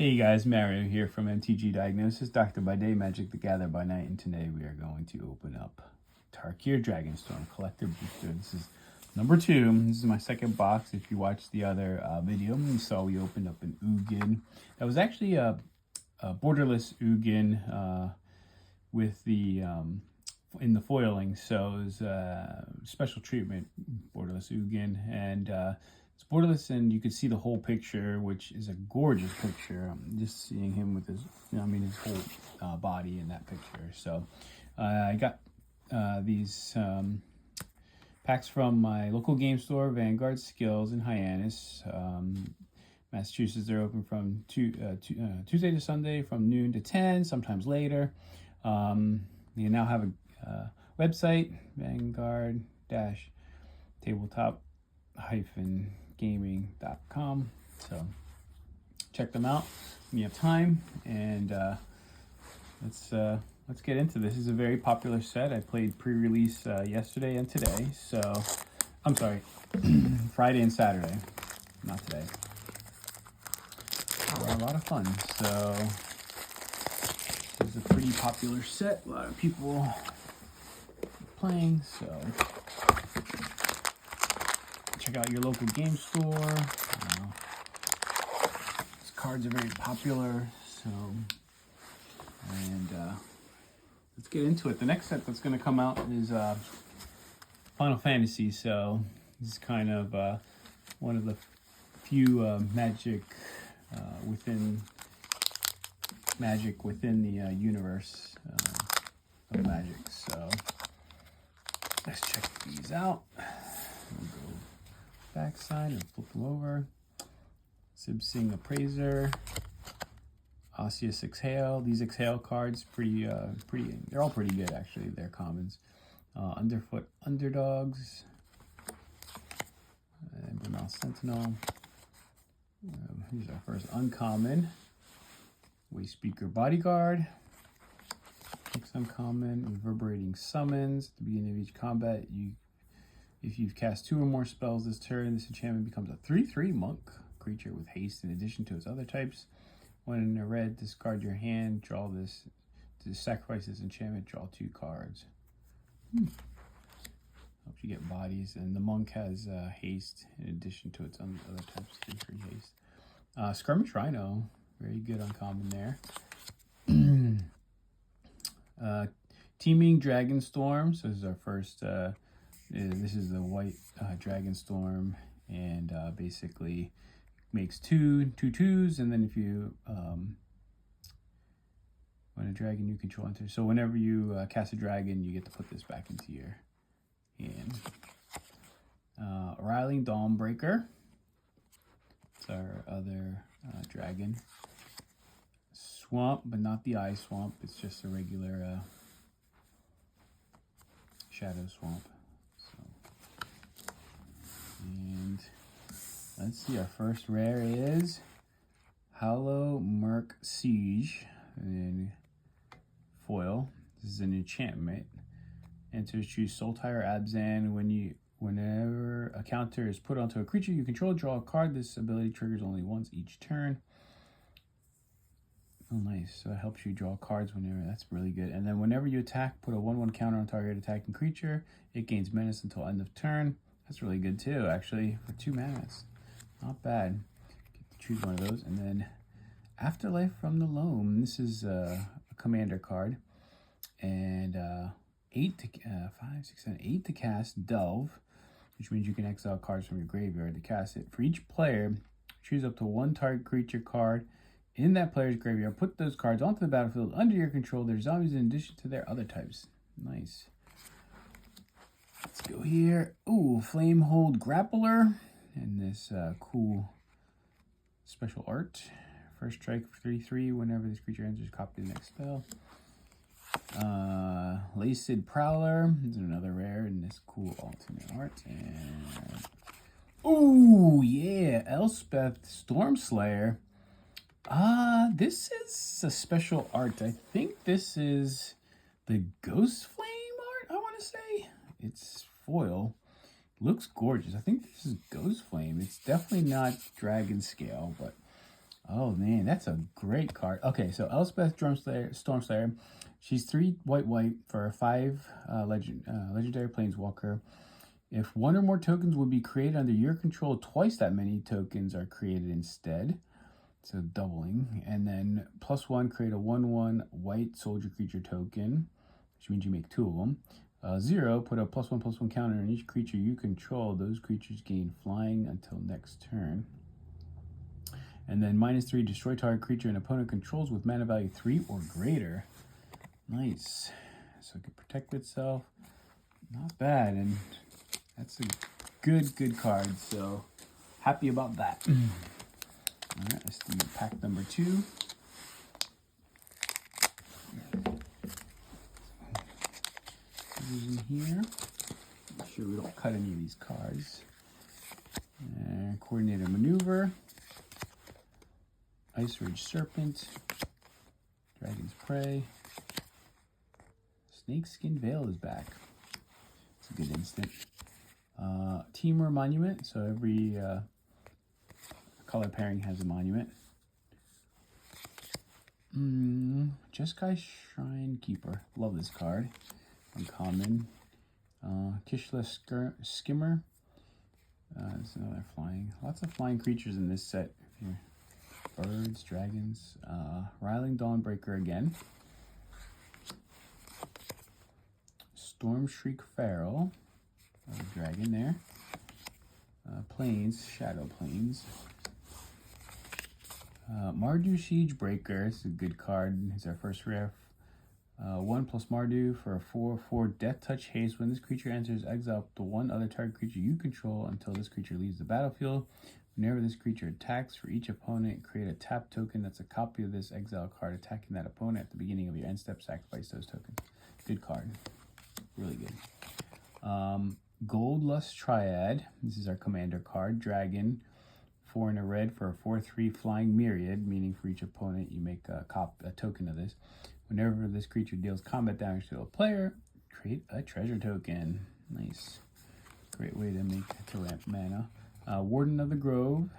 Hey guys, Mario here from MTG Diagnosis, Doctor by Day, Magic the Gather by Night, and today we are going to open up Tarkir Dragonstorm Collector Booster. This is number 2. This is my second box. If you watched the other video, you saw we opened up an Ugin. That was actually a borderless Ugin with the in the foiling, so it was special treatment borderless Ugin, and it's borderless, and you can see the whole picture, which is a gorgeous picture. I'm just seeing him with his, his whole body in that picture. So I got these packs from my local game store, Vanguard Skills in Hyannis, Massachusetts. They're open from Tuesday to Sunday from noon to 10, sometimes later. You now have a website, Vanguard-Tabletop-gaming.com. So check them out when you have time, and let's get into this. This is a very popular set. I played pre-release yesterday and today. So I'm sorry, Friday and Saturday, not today. A lot of fun. So this is a pretty popular set. A lot of people playing, so check out your local game store. These cards are very popular, so, and let's get into it. The next set that's going to come out is Final Fantasy, so this is kind of one of the few Magic within the universe of Magic. So let's check these out. We'll go backside and flip them over. Sibsing Appraiser, Osseous Exhale. These Exhale cards, pretty. They're all pretty good actually. They're commons. Underfoot Underdogs, and Bernal Sentinel. Here's our first uncommon. Wayspeaker Bodyguard. Next uncommon, Reverberating Summons. At the beginning of each combat, if you've cast 2 or more spells this turn, this enchantment becomes a 3/3 monk creature with haste in addition to its other types. When in a red, discard your hand, draw this, to sacrifice this enchantment, draw 2 cards. Helps you get bodies, and the monk has haste in addition to its other types, 3/3 haste. Skirmish Rhino, very good uncommon there. Teeming Dragonstorm. So this is our first. This is the white Dragonstorm, and basically makes 2/2s, and then if you when a dragon you control enters, so whenever you cast a dragon, you get to put this back into your hand. Riling Dawnbreaker. It's our other dragon. Swamp, but not the Ice Swamp. It's just a regular Shadow Swamp. So, and let's see, our first rare is Hollow Merc Siege in foil. This is an enchantment. Enters, choose Sultai or Abzan. Whenever a counter is put onto a creature you control, draw a card. This ability triggers only once each turn. Oh, nice. So it helps you draw cards whenever. That's really good. And then whenever you attack, put a 1/1 counter on target attacking creature. It gains menace until end of turn. That's really good too, actually, for 2 mana. Not bad. Get to choose one of those. And then Afterlife from the Loam. This is a commander card. And 8 to cast Delve, which means you can exile cards from your graveyard to cast it. For each player, choose up to 1 target creature card in that player's graveyard. Put those cards onto the battlefield under your control. They're zombies in addition to their other types. Nice. Let's go here. Ooh, Flamehold Grappler. And this cool special art. First strike for 3/3. Whenever this creature enters, copy the next spell. Laced Prowler. This is another rare in this cool alternate art. And ooh, yeah, Elspeth Stormslayer. This is a special art. I think this is the Ghost Flame art, I want to say. It's foil. Looks gorgeous. I think this is Ghost Flame. It's definitely not dragon scale, but Oh man, that's a great card. Okay, so Elspeth Stormslayer. She's 3 white for a 5 legendary planeswalker. If one or more tokens would be created under your control, twice that many tokens are created instead. So doubling. And then +1, create a 1/1 white soldier creature token, which means you make 2 of them. 0, put a +1/+1 counter on each creature you control. Those creatures gain flying until next turn. And then -3, destroy target creature an opponent controls with mana value 3 or greater. Nice. So it can protect itself. Not bad. And that's a good card. So happy about that. All right, let's do pack number 2. In here. Make sure we don't cut any of these cards. And coordinated maneuver. Ice Rage Serpent. Dragon's Prey. Snakeskin Veil is back. It's a good instant. Teamer Monument. So every color pairing has a monument. Jeskai Shrine Keeper. Love this card. Uncommon. Kishla Skimmer. There's another flying. Lots of flying creatures in this set. Birds, dragons. Riling Dawnbreaker again. Storm Shriek Feral. Another dragon there. Plains, Shadow Plains. Mardu Siegebreaker. This is a good card. It's our first rare. 1 + Mardu for a 4/4 Death Touch Haste. When this creature enters, exile up to 1 other target creature you control until this creature leaves the battlefield. Whenever this creature attacks, for each opponent, create a tap token that's a copy of this exile card attacking that opponent at the beginning of your end step. Sacrifice those tokens. Good card. Really good. Goldlust Triad. This is our commander card. Dragon. 4 and a red for a 4/3 Flying Myriad, meaning for each opponent you make a token of this. Whenever this creature deals combat damage to a player, create a treasure token. Nice. Great way to ramp mana. Warden of the Grove.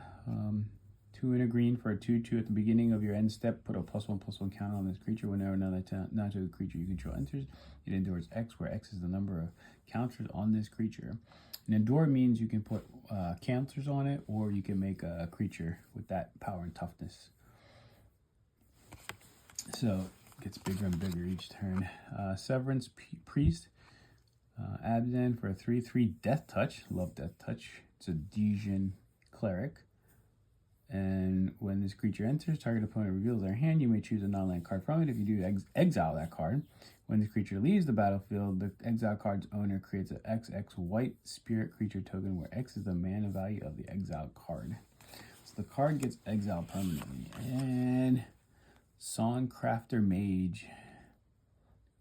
2 and a green for a 2/2 at the beginning of your end step. Put a +1/+1 counter on this creature. Whenever another creature you control enters, it endures X, where X is the number of counters on this creature. An endure means you can put counters on it, or you can make a creature with that power and toughness. So it gets bigger and bigger each turn. Severance Priest. Abden for a 3/3 Death Touch. Love Death Touch. It's a Dijon Cleric. And when this creature enters, target opponent reveals their hand. You may choose a non-land card from it. If you do, exile that card. When this creature leaves the battlefield, the exile card's owner creates an XX white spirit creature token where X is the mana value of the exile card. So the card gets exiled permanently. And Songcrafter Mage.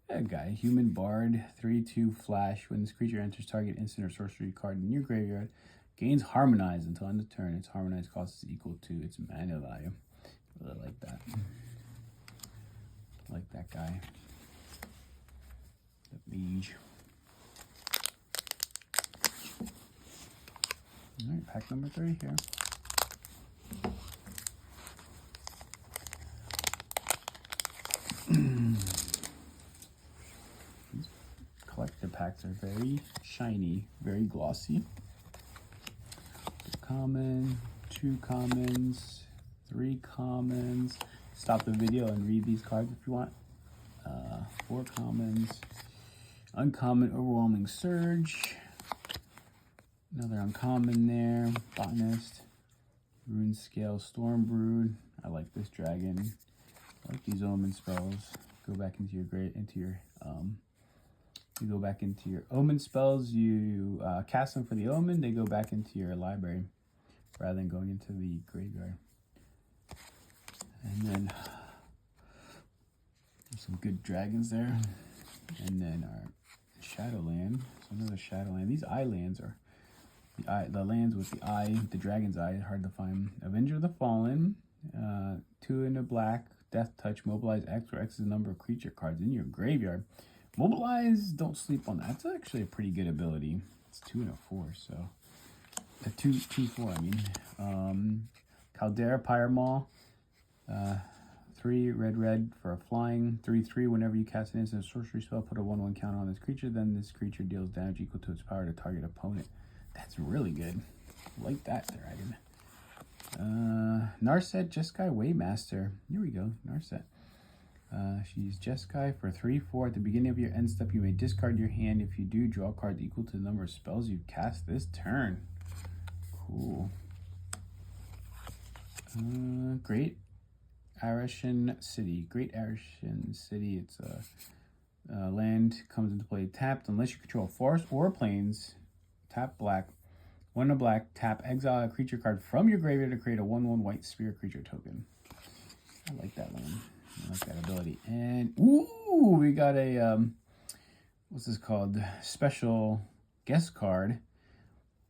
That guy, Human Bard, 3/2 Flash. When this creature enters, target instant or sorcery card in your graveyard gains Harmonize until end of turn. Its Harmonize cost is equal to its mana value. Really like that. Like that guy. The Mage. Alright, pack number 3 here. These collector packs are very shiny, very glossy. Common, 2 commons, 3 commons. Stop the video and read these cards if you want. 4 commons. Uncommon, Overwhelming Surge. Another uncommon there. Botanist. Rune Scale, Stormbrood. I like this dragon. I like these omen spells. Go back into your you go back into your omen spells. You cast them for the omen. They go back into your library rather than going into the graveyard. And then there's some good dragons there. And then our Shadowland. So another Shadowland. These eye lands are the lands with the eye, the dragon's eye. Hard to find. Avenger of the Fallen. 2 in a black. Death Touch. Mobilize X, where X is the number of creature cards in your graveyard. Mobilize, don't sleep on that. That's actually a pretty good ability. It's 2 and a 4, so a 2/4. I mean, Caldera Pyramaw. 3 red for a flying. 3/3. Whenever you cast an instant sorcery spell, put a 1/1 counter on this creature. Then this creature deals damage equal to its power to target opponent. That's really good. Like that, dragon. Narset, Jeskai Waymaster. Here we go, Narset. She's Jeskai for 3/4. At the beginning of your end step, you may discard your hand. If you do, draw a card equal to the number of spells you've cast this turn. Cool. Great Arishan City. Great Arishan City. It's a land, comes into play tapped unless you control a forest or plains. Tap black. 1 black, tap, exile a creature card from your graveyard to create a 1/1 white spirit creature token. I like that one. I like that ability. And, ooh, we got a, what's this called? Special guest card.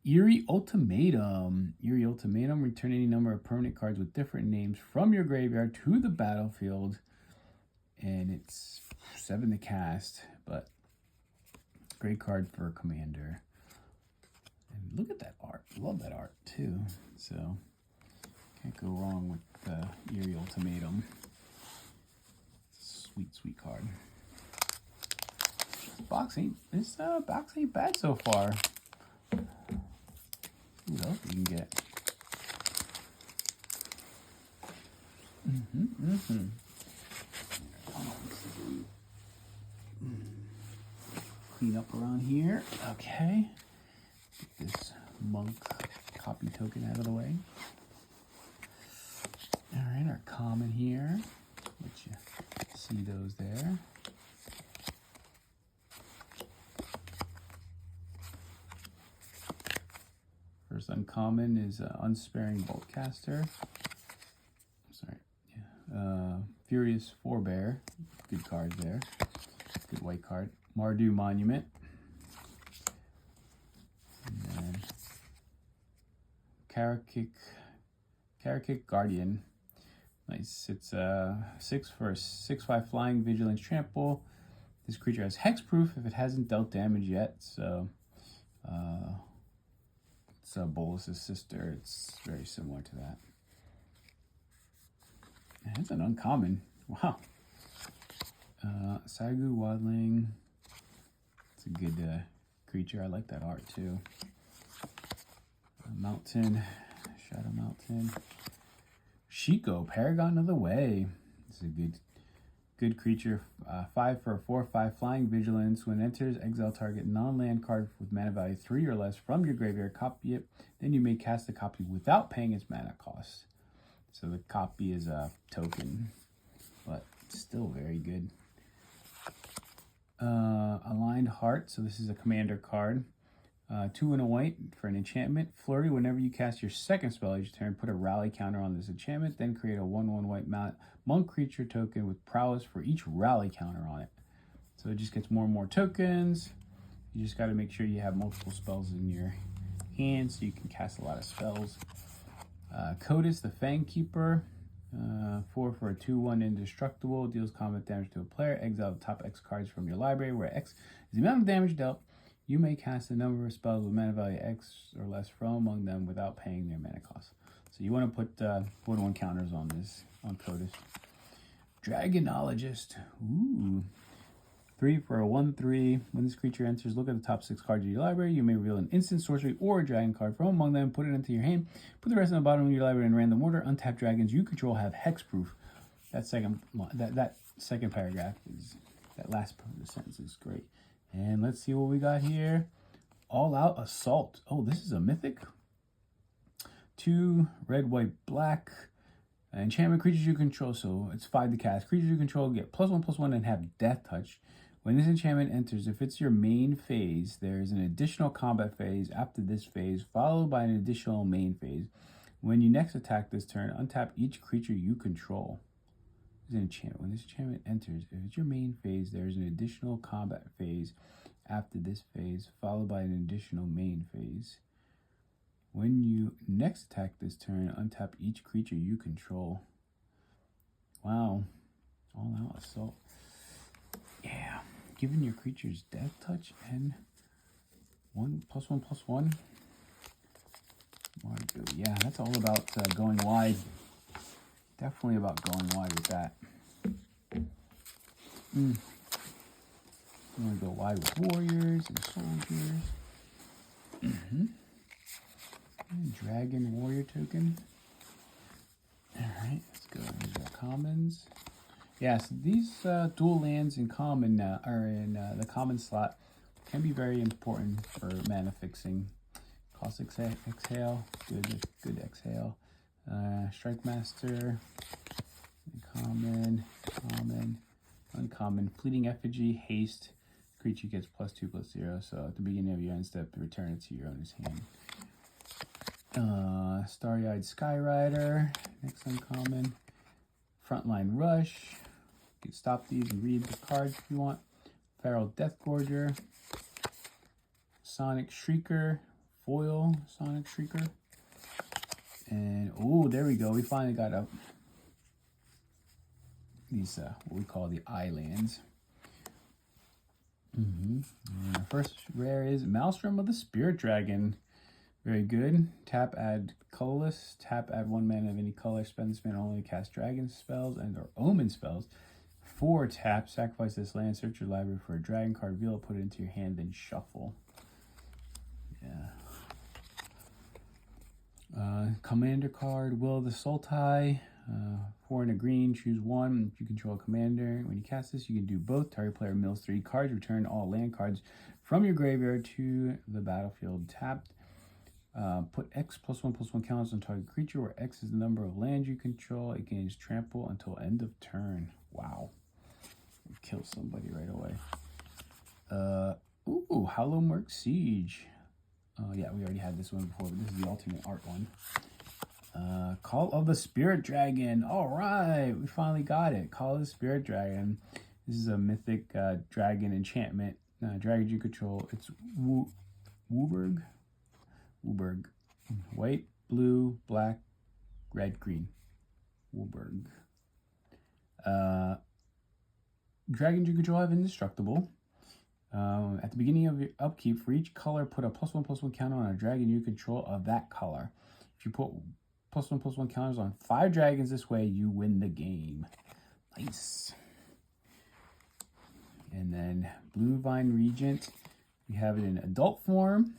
Eerie Ultimatum. Eerie Ultimatum. Return any number of permanent cards with different names from your graveyard to the battlefield. And it's 7 to cast, but great card for a commander. And look at that art. Love that art too. So can't go wrong with the Eerie Ultimatum. Sweet, sweet card. This box ain't bad so far. What else we can get? Clean up around here. Okay. Get this monk copy token out of the way. Alright, our common here. Let you see those there. First uncommon is Unsparing Boltcaster. Sorry. Yeah. Furious Forebear. Good card there. Good white card. Mardu Monument. And then Karakik Guardian. Nice. It's 6 for a 6/5 flying, vigilance, trample. This creature has hexproof if it hasn't dealt damage yet. So it's Bolus's sister. It's very similar to that. And it's an uncommon. Wow. Sagu Wadling. It's a good creature. I like that art too. Mountain. Shadow Mountain. Shiko, Paragon of the Way. This is a good creature. 5 for a 4/5 flying, vigilance. When it enters, exile target non-land card with mana value 3 or less from your graveyard. Copy it. Then you may cast a copy without paying its mana cost. So the copy is a token, but still very good. Aligned Heart. So this is a commander card. 2 and a white for an enchantment. Flurry. Whenever you cast your second spell each turn, put a rally counter on this enchantment. Then create a 1/1 white monk creature token with prowess for each rally counter on it. So it just gets more and more tokens. You just got to make sure you have multiple spells in your hand so you can cast a lot of spells. Codis, the Fang Keeper. 4 for a 2/1 indestructible. Deals combat damage to a player. Exile the top X cards from your library, where X is the amount of damage dealt. You may cast a number of spells with mana value X or less from among them without paying their mana cost. So you want to put 1/1 counters on this, on Codis. Dragonologist. Ooh. 3 for a 1/3. When this creature enters, look at the top 6 cards of your library. You may reveal an instant, sorcery, or a dragon card from among them. Put it into your hand. Put the rest on the bottom of your library in random order. Untapped dragons you control have hexproof. That second paragraph is, that last part of the sentence is great. And let's see what we got here. All Out Assault. Oh, this is a mythic. 2 red, white, black. Enchantment creatures you control. So it's 5 to cast. Creatures you control get +1/+1 and have death touch. When this enchantment enters, if it's your main phase, there is an additional combat phase after this phase, followed by an additional main phase. When you next attack this turn, untap each creature you control. When this enchantment enters, if it's your main phase, there is an additional combat phase after this phase, followed by an additional main phase. When you next attack this turn, untap each creature you control. Wow. All Out Assault. Yeah. Giving your creatures death touch and 1/+1/+1. Yeah, that's all about going wide. Definitely about going wide with that. I'm going to go wide with warriors and soldiers. And dragon warrior token. Alright, let's go. These are commons. Yeah, so these dual lands in common are in the common slot. Can be very important for mana fixing. Cost exhale, good exhale. Strike Master, common, uncommon. Fleeting Effigy, haste. Creature gets +2/+0. So at the beginning of your end step, return it to your owner's hand. Starry-Eyed Skyrider, next uncommon. Frontline Rush. You can stop these and read the cards if you want. Feral Deathgorger. Sonic Shrieker. Foil Sonic Shrieker. And, oh, there we go. We finally got up these, what we call the islands. And our first rare is Maelstrom of the Spirit Dragon. Very good. Tap, add colorless. Tap, add 1 mana of any color. Spend this mana only to cast dragon spells and or omen spells. 4 tap. Sacrifice this land. Search your library for a dragon card. Reveal it. Put it into your hand. Then shuffle. Yeah. Commander card. Will of the Sultai. 4 and a green. Choose 1. If you control a commander. When you cast this, you can do both. Target player mills 3 cards. Return all land cards from your graveyard to the battlefield tapped. Put X +1/+1 counters on target creature, where X is the number of land you control. It gains trample until end of turn. Wow. Kill somebody right away. Ooh, Hallowmark Siege. Yeah, we already had this one before, but this is the alternate art one. Call of the Spirit Dragon. All right, we finally got it. Call of the Spirit Dragon. This is a mythic dragon enchantment. Dragon you control. It's Wooburg. White, blue, black, red, green. Wooburg. Dragons you control have indestructible. At the beginning of your upkeep, for each color, put a +1/+1 counter on a dragon you control of that color. If you put +1/+1 counters on 5 dragons this way, you win the game. Nice. And then Blue Vine Regent. We have it in adult form,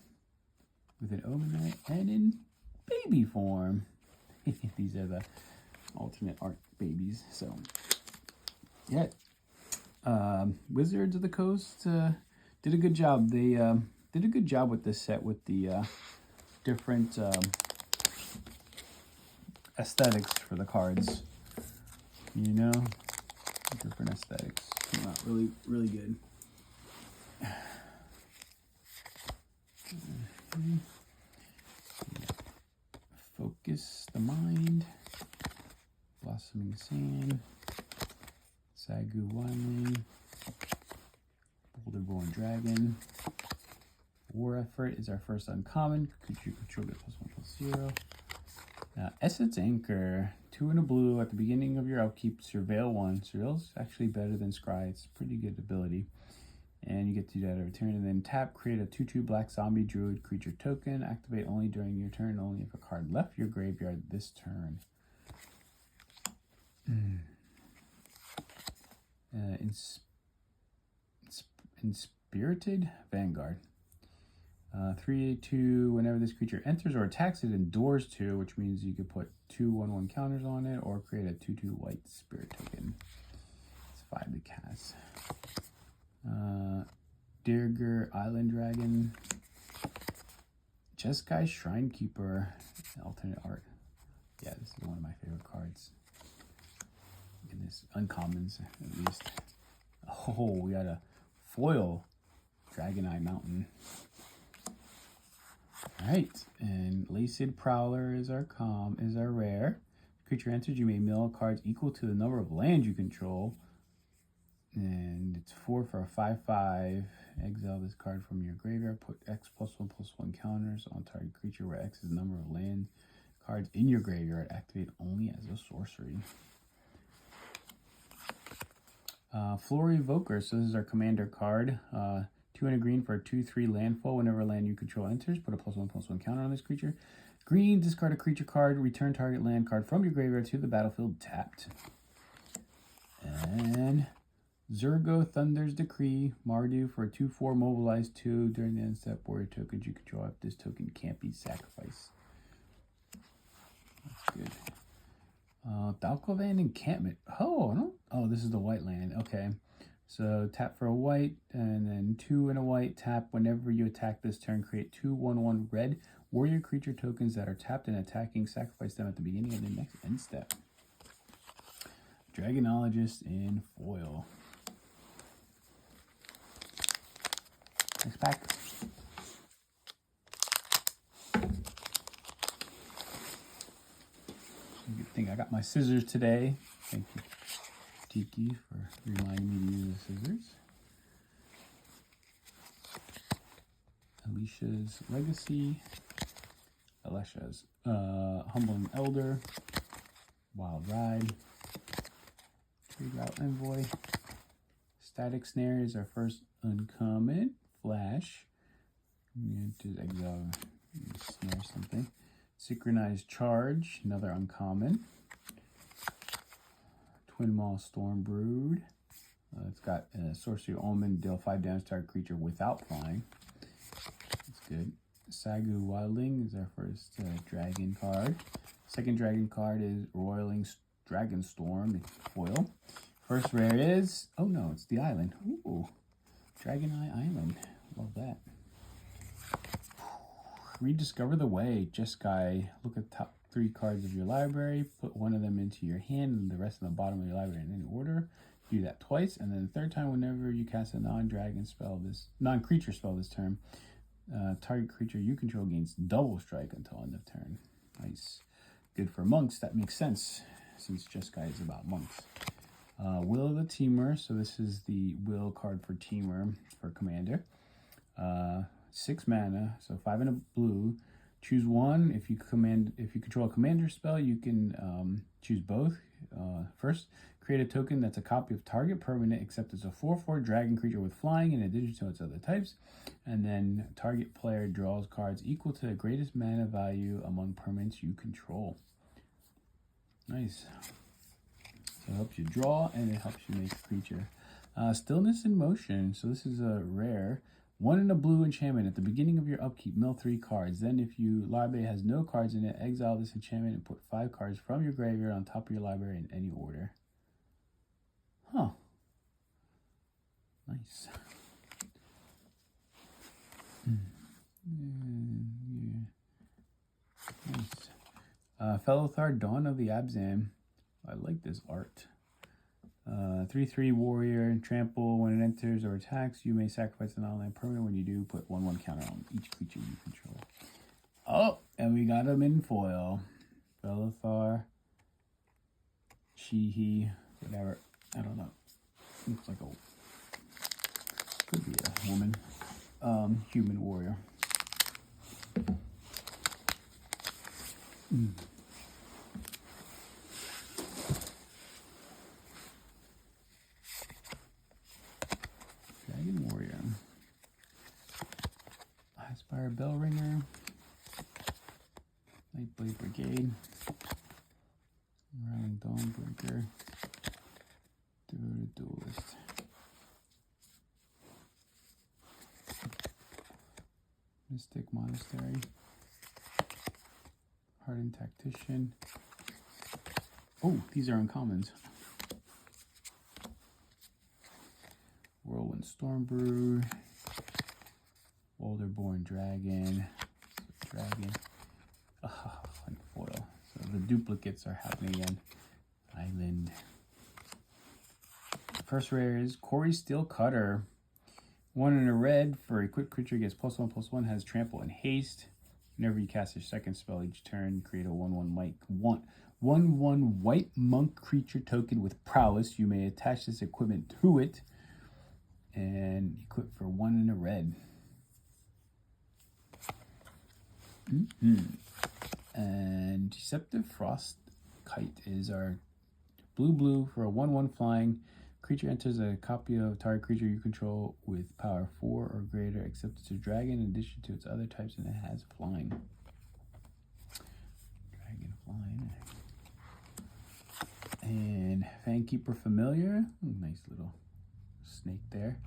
with an Omenite, and in baby form. These are the alternate art babies. So, yeah. Wizards of the Coast did a good job. They did a good job with this set with the different aesthetics for the cards. You know, different aesthetics came out really, really good. Focus the Mind, Blossoming Sand, Sagu Wildling, Boulderborn Dragon. War Effort is our first uncommon. Creature control gets +1/+0. Essence Anchor, 2 and a blue. At the beginning of your upkeep, Surveil 1. Surveil's actually better than Scry. It's a pretty good ability. And you get to do that at return. And then tap, create a 2/2 black zombie druid creature token. Activate only during your turn, only if a card left your graveyard this turn. Inspirited Vanguard. 3/2, whenever this creature enters or attacks, it endures 2, which means you could put 2 1/1 counters on it, or create a 2/2 white spirit token. It's 5 to cast. Dirger Island Dragon. Jeskai Shrine Keeper. Alternate art. Yeah, this is one of my favorite cards. In this uncommons, at least. Oh, we got a foil Dragon Eye Mountain. Alright, and Laced Prowler is our rare. Creature enters, you may mill cards equal to the number of land you control. And it's 4 for a 5/5. Exile this card from your graveyard. Put X +1/+1 counters on target creature, where X is the number of land cards in your graveyard. Activate only as a sorcery. Flora Evoker. So this is our commander card. 2 and a green for a 2/3 landfall. Whenever land you control enters, put a +1/+1 counter on this creature. Green, discard a creature card, return target land card from your graveyard to the battlefield tapped. And Zurgo, Thunder's Decree, Mardu for a 2/4 mobilize 2 during the end step. Warrior tokens you control. If this token can't be sacrificed. That's good. Dalkovan Encampment. Oh, this is the white land. Okay. So tap for a white, and then 2 and a white. Tap whenever you attack this turn. Create 2/1/1 red warrior creature tokens that are tapped and attacking. Sacrifice them at the beginning of the next end step. Dragonologist in foil. Next pack. Good thing I got my scissors today. Thank you, Tiki, for reminding me to use the scissors. Alicia's Legacy. Alicia's Humbling Elder. Wild Ride. Trade Route Envoy. Static Snare is our first uncommon. Flash. To exile, snare something. Synchronized Charge, another uncommon. Twin Maw Stormbrood. It's got Sorcery Omen, deal 5 damage to our creature without flying. That's good. Sagu Wildling is our first dragon card. Second dragon card is Roiling Dragonstorm, foil. First rare is, oh no, it's the island. Ooh, Dragon Eye Island. Love that. Rediscover the Way. Jeskai. Look at the top 3 cards of your library. Put one of them into your hand and the rest in the bottom of your library in any order. Do that twice, and then the third time, whenever you cast a non-creature spell this turn, target creature you control gains double strike until end of turn. Nice. Good for monks. That makes sense since Jeskai is about monks. Will of the Teamer. So this is the will card for Teamer for commander. 6 mana, so 5 and a blue. Choose one. If you control a commander spell, you can choose both. First, create a token that's a copy of target permanent, except it's a 4/4 dragon creature with flying in addition to its other types. And then target player draws cards equal to the greatest mana value among permanents you control. Nice. So it helps you draw and it helps you make a creature. Stillness in Motion. So this is a rare. 1 and a blue enchantment. At the beginning of your upkeep, mill 3 cards. Then if your library has no cards in it, exile this enchantment and put 5 cards from your graveyard on top of your library in any order. Huh. Nice. Nice. Fellothar, Dawn of the Abzan. I like this art. 3/3 warrior, trample. When it enters or attacks, you may sacrifice an online permanent. When you do, put 1/1 counter on each creature you control. Oh, and we got him in foil. Fellothar, he, whatever. I don't know. Looks like could be a woman. Human warrior. Dragon Warrior. Aspire Bellringer. Nightblade Brigade. Round Dawnbreaker. Devoted Duelist. Mystic Monastery. Hardened Tactician. Oh, these are uncommons. Whirlwind Stormbrew. Boulderborn Dragon. Dragon. And foil. So the duplicates are happening again. Island. First rare is Corey Steel Cutter. 1 in a red for a quick creature gets +1/+1, has trample and haste. Whenever you cast your second spell each turn, create a 1/1 white monk creature token with prowess. You may attach this equipment to it and equip for 1 in a red. And Deceptive Frost Kite is our blue for a 1/1 flying. Creature enters a copy of target creature you control with power 4 or greater, except it's a dragon in addition to its other types, and it has flying. flying. And Fangkeeper Familiar. Nice little snake there.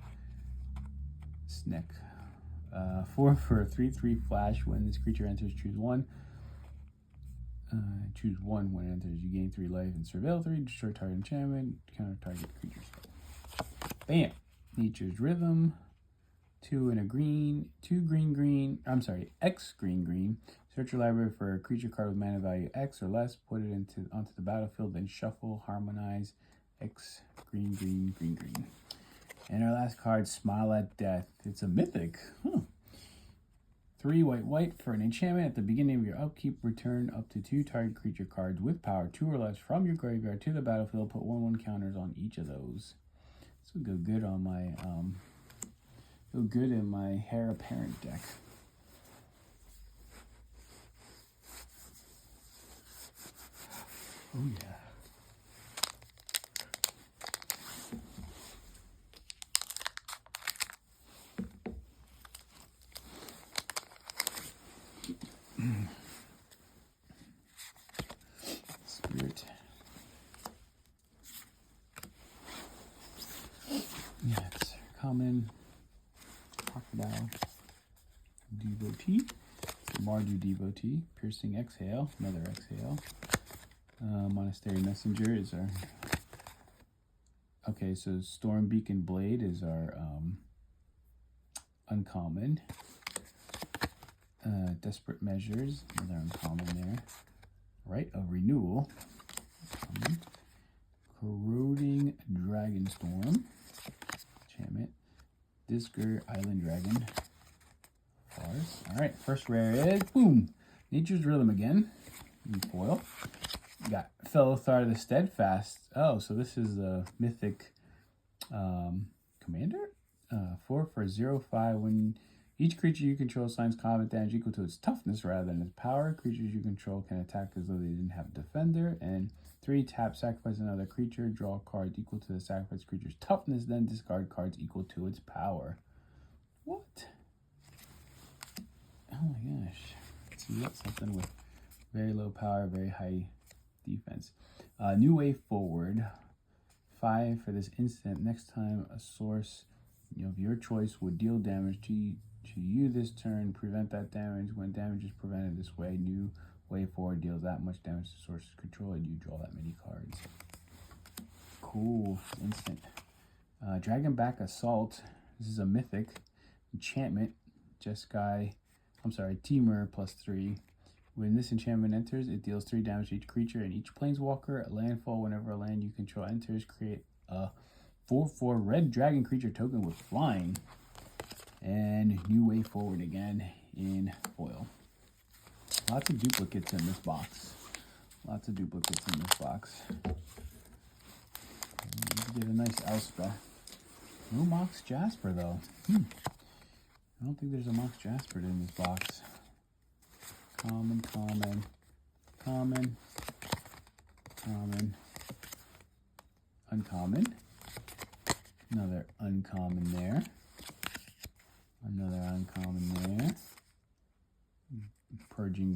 Snake. 4 for a 3/3 flash. When this creature enters, choose one. Choose one when it enters. You gain 3 life and surveil 3. Destroy target enchantment. Counter target creature spell. Bam! Nature's Rhythm. 2 and a green. 2 green. I'm sorry, X green. Search your library for a creature card with mana value X or less. Put it onto the battlefield. Then shuffle. Harmonize. X green. And our last card, Smile at Death. It's a mythic. 3 white for an enchantment. At the beginning of your upkeep, return up to 2 target creature cards with power 2 or less from your graveyard to the battlefield. Put 1/1 counters on each of those. This would go good on my in my Heir Apparent deck. Oh yeah. Spirit. Yeah, it's common. Crocodile. Devotee. Mardu Devotee. Piercing Exhale. Another Exhale. Monastery Messenger is our... Okay, so Storm Beacon Blade is our uncommon. Desperate Measures, another uncommon there. Right, a Renewal. Corroding Dragonstorm. Enchantment. Disger Island Dragon. Farce. Alright, first rare is, boom! Nature's Rhythm again. In foil. We got Fellow the Steadfast. Oh, so this is a mythic commander. 4 for 0/5. When each creature you control assigns combat damage equal to its toughness rather than its power. Creatures you control can attack as though they didn't have a defender. And 3, tap, sacrifice another creature, draw cards equal to the sacrificed creature's toughness, then discard cards equal to its power. What? Oh my gosh. So you got something with very low power, very high defense. New Way Forward. 5 for this instant. Next time a source of your choice would deal damage to you this turn, prevent that damage. When damage is prevented this way, New Way Forward deals that much damage to source's control and you draw that many cards. Cool. Instant. Dragonback Assault. This is a mythic enchantment. Teamer +3. When this enchantment enters, it deals 3 damage to each creature and each planeswalker. At landfall, whenever a land you control enters, create a 4/4 red dragon creature token with flying. And New Way Forward again in foil. Lots of duplicates in this box. Let's get a nice Elspeth. No Mox Jasper though. I don't think there's a Mox Jasper in this box. Common. Uncommon. Another uncommon there. Another uncommon there. Purging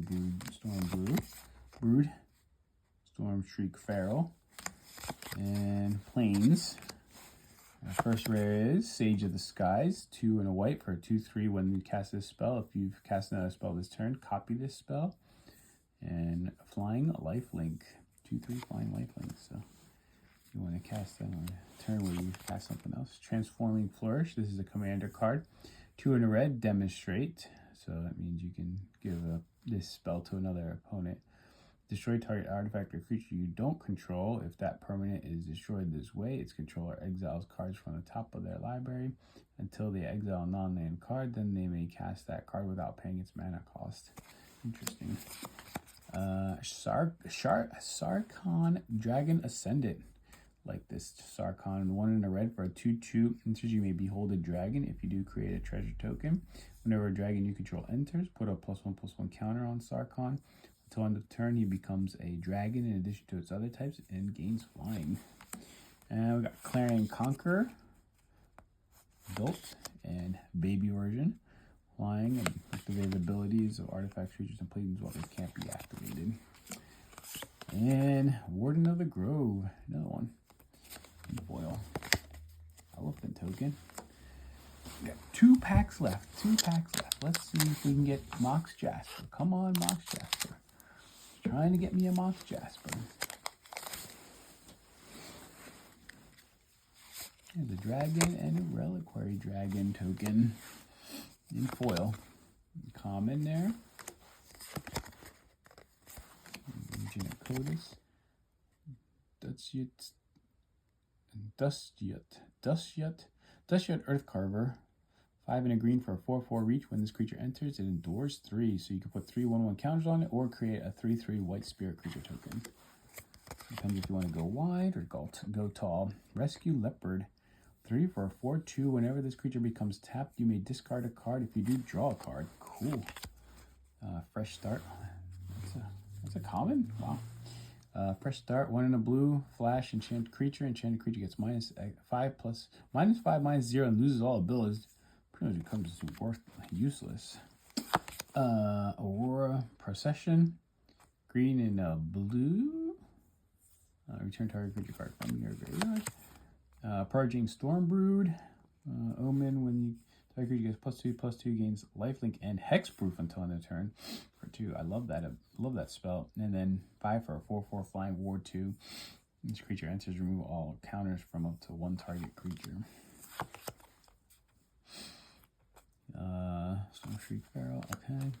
Brood. Storm Shriek Feral. And Plains. Our first rare is Sage of the Skies. 2 and a white for a 2/3 when you cast this spell. If you've cast another spell this turn, copy this spell. And Flying Lifelink. 2/3 Flying Lifelink. So you want to cast that on a turn where you cast something else. Transforming Flourish. This is a commander card. 2 and a red, Demonstrate. So that means you can give this spell to another opponent. Destroy target artifact or creature you don't control. If that permanent is destroyed this way, its controller exiles cards from the top of their library until they exile a non-land card. Then they may cast that card without paying its mana cost. Interesting. Sarkhan Dragon Ascendant. Like this Sarkhan, 1 and a red for a 2/2. Enters, you may behold a dragon. If you do, create a treasure token. Whenever a dragon you control enters, put a +1/+1 counter on Sarkhan. Until end of turn, he becomes a dragon in addition to its other types and gains flying. And we got Clarion Conqueror, adult and baby version. Flying and activate abilities of artifacts, creatures, and planeswalkers can't be activated. And Warden of the Grove, another one. In foil. Elephant token. We got 2 packs left. 2 packs left. Let's see if we can get Mox Jasper. Come on, Mox Jasper. Trying to get me a Mox Jasper. There's a dragon and a reliquary dragon token in foil. Common there. Legion of Codus. Dustyut Earth Carver. 5 and a green for a 4/4 reach. When this creature enters, it endures 3. So you can put 3 1/1 counters on it or create a 3/3 white spirit creature token. Depends if you want to go wide or go tall. Rescue Leopard. 3 for a 4/2. Whenever this creature becomes tapped, you may discard a card. If you do, draw a card. Cool. Fresh Start. That's a common. Wow. Fresh Start. 1 in a blue. Flash. Enchanted creature. Enchanted creature gets -5 plus -5 -0 and loses all abilities. Pretty much becomes useless. Aurora Procession. Green and a blue. Return target creature card from your graveyard. Purging Stormbrood. Omen, when you target creature gets +2/+2, gains lifelink and hexproof until end of turn for 2. I love that. I love that spell. And then 5 for a 4/4 flying ward 2. This creature enters, remove all counters from up to 1 target creature. Stone Shriek Pharaoh, okay.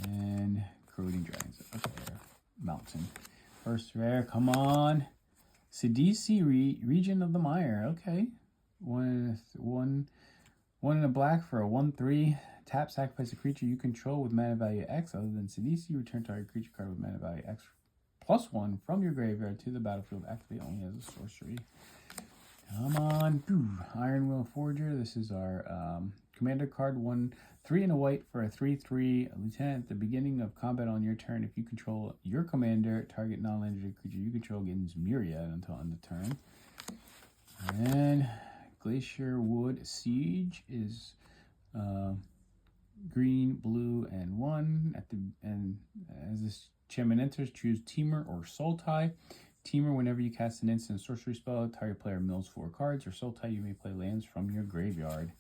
And Corroding Dragons, okay. Mountain. First rare, come on. Sidisi Region of the Mire, okay. One in a black for a 1/3. Tap, sacrifice a creature you control with mana value X. Other than Sidisi, return target creature card with mana value X +1 from your graveyard to the battlefield. Activate only as a sorcery. Come on. Iron Will Forger. This is our commander card. 3 and a white for a 3/3. Lieutenant, at the beginning of combat on your turn, if you control your commander, target non-legendary creature you control gains Myriad until end of turn. And Glacier Wood Siege is green, blue, and 1. And as this chairman enters, choose Teamer or Sultai. Teamer, whenever you cast an instant sorcery spell, target player mills 4 cards. Or Sultai, you may play lands from your graveyard.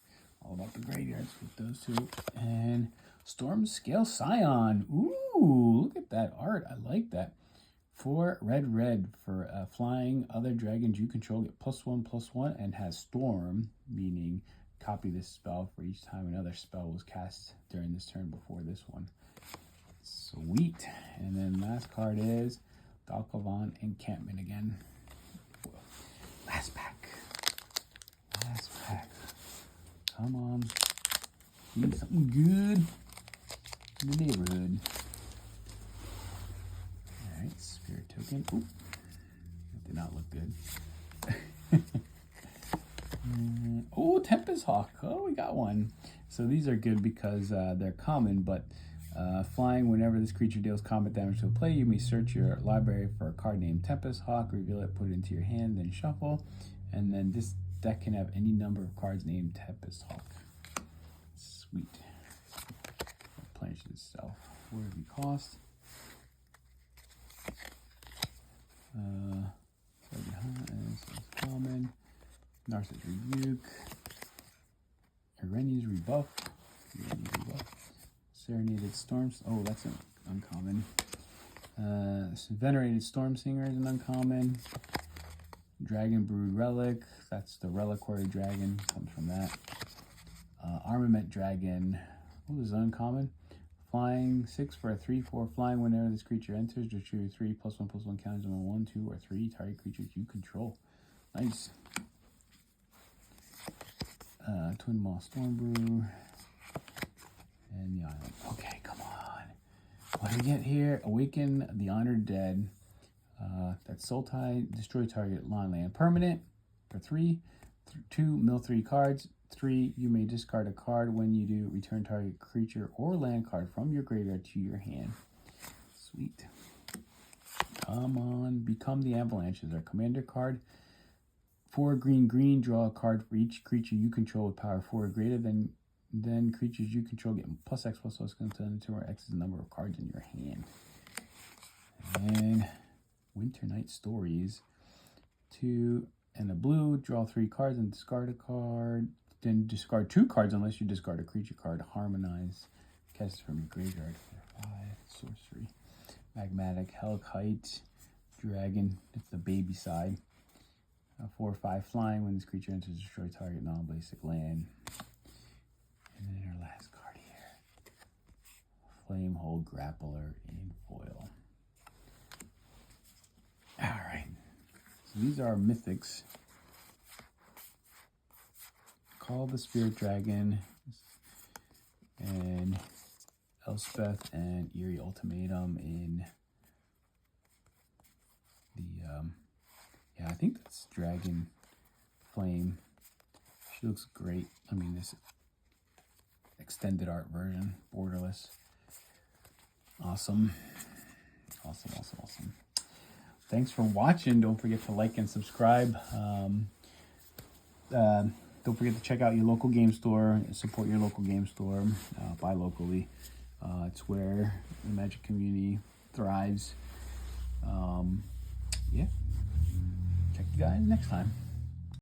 All about the graveyards with those 2. And Storm Scale Scion. Ooh, look at that art. I like that. 4 red for flying. Other dragons you control get +1/+1 and has Storm, meaning copy this spell for each time another spell was cast during this turn before this one. Sweet. And then last card is Dalkovan Encampment again. Last pack. Come on. Need something good in the neighborhood. Alright, Spirit Token. Ooh. That did not look good. Oh, Tempest Hawk. Oh, we got one. So these are good because they're common, but flying, whenever this creature deals combat damage to a player, you may search your library for a card named Tempest Hawk, reveal it, put it into your hand, then shuffle. And then this deck can have any number of cards named Tempest Hawk. Sweet. Replenish itself. What does it cost? Common. Narcissus Rebuke. Ireni's Rebuff. Serenaded Storms. Oh, that's an uncommon. Venerated Storm Singer is an uncommon. Dragon Brood Relic. That's the Reliquary Dragon. Comes from that. Armament Dragon. What was uncommon? Flying. 6 for a 3/4 flying. Whenever this creature enters, distribute 3 +1/+1 counters on 1, 2, or 3 target creatures you control. Nice. Twin Maw Stormbrew. And the Island. Okay, come on. What do we get here? Awaken the Honored Dead. That's Sultai. Destroy target land permanent for 3. 2, mill 3 cards. 3, you may discard a card. When you do, return target creature or land card from your graveyard to your hand. Sweet. Come on. Become the Avalanche is our commander card. 4 green, draw a card for each creature you control with power 4 or greater. Then creatures you control get +X ++, until where X is the number of cards in your hand. And Winter Night Stories. 2 and a blue. Draw 3 cards and discard a card. Then discard 2 cards unless you discard a creature card. Harmonize. Cast from your graveyard for 5. Sorcery. Magmatic. Hellkite. Dragon. It's the baby side. 4/5 flying. When this creature enters, destroy target non-basic land. And then our last card here. Flamehold Grappler in foil. Alright. So these are our mythics. Call the Spirit Dragon. And Elspeth and Eerie Ultimatum in the yeah, I think that's Dragon Flame. She looks great. I mean, this extended art version, borderless. Awesome. Awesome. Thanks for watching. Don't forget to like and subscribe. Don't forget to check out your local game store. Support your local game store. Buy locally. It's where the Magic community thrives. Yeah. Check you guys next time.